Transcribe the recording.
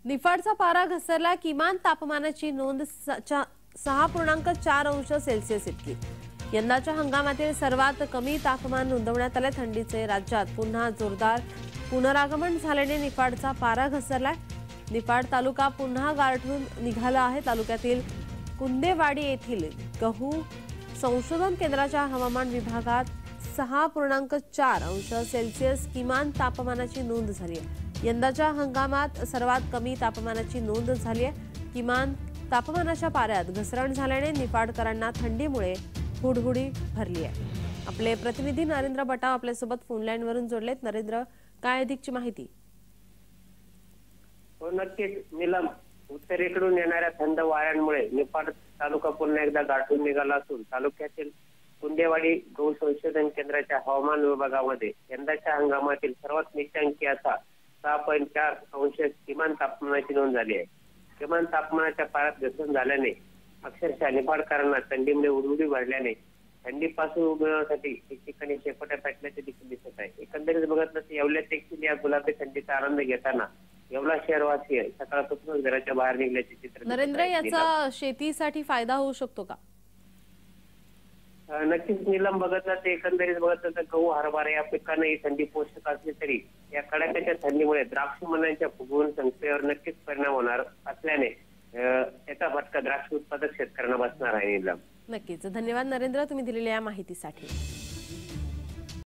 निफाडचा पारा घसरला, किमान तापमानाची नोंद 6.4 अंश सेल्सिअस इतकी। यंदाच्या हंगामातील सर्वात कमी तापमान नोंदवण्यात आले। थंडीचे राज्यात पुन्हा जोरदार पुनरागमन झाल्याने निफाडचा पारा घसरलाय। निफाड तालुका पुन्हा गारठून निघाला आहे। तालुक्यातील कुंदेवाडी येथील गहू संशोधन केंद्राच्या हवामान विभागात 6.4 अंश सेल्सिअस किमान तापमानाची नोंद झाली आहे। यंदाच्या हंगामात सर्वात कमी तापमानाची नोंद झाली आहे। किमान तापमानाच्या पाऱ्यात घसरण झाल्याने निफाडकरांना थंडीमुळे हुडहुडी भरली आहे। आपले प्रतिनिधी नरेंद्र बटाव आपल्यासोबत फोन लाईन वरून जोडलेत। नरेंद्र, काय अधिकची माहिती? नक्कीच नीलम, उत्तरेकडून येणाऱ्या थंड वाऱ्यांमुळे निफाड तालुका पुन्हा एकदा गाठून निघाला असून तालुक्यातील कुंदेवाडी गहू संशोधन केंद्राच्या हवामान विभागामध्ये यंदाच्या हंगामातील सर्वात निचांकी असा 6.4 अंश किमान तापमानाची नोंद झाली आहे। किमान तापमानाच्या पाऱ्यात घसरण झाल्याने अक्षरशः निफाडकरांना थंडीमुळे उडउडी भरल्याने थंडीपासून मिळवण्यासाठी ठिकठिकाणी शेकोट्या पेटल्याचे देखील दिसत आहे। एकंदरीत बघितलं तर येवल्यात देखील या गुलाबी थंडीचा आनंद घेताना येवला शहरवासी सकाळपासूनच घराच्या बाहेर निघल्याचे चित्र। नरेंद्र, याचा शेतीसाठी फायदा होऊ शकतो का? नक्कीच नीलम, बघितलं तर एकंदरीत बघितलं तर गहू हरभरा या पिकांना ही थंडी पोषक असली तरी या कडाक्याच्या थंडीमुळे द्राक्ष मण्यांच्या फुगवून संख्येवर नक्कीच परिणाम होणार असल्याने त्याचा फटका द्राक्ष उत्पादक शेतकऱ्यांना बसणार आहे। नीलम, नक्कीच धन्यवाद नरेंद्र, तुम्ही दिलेल्या या माहितीसाठी।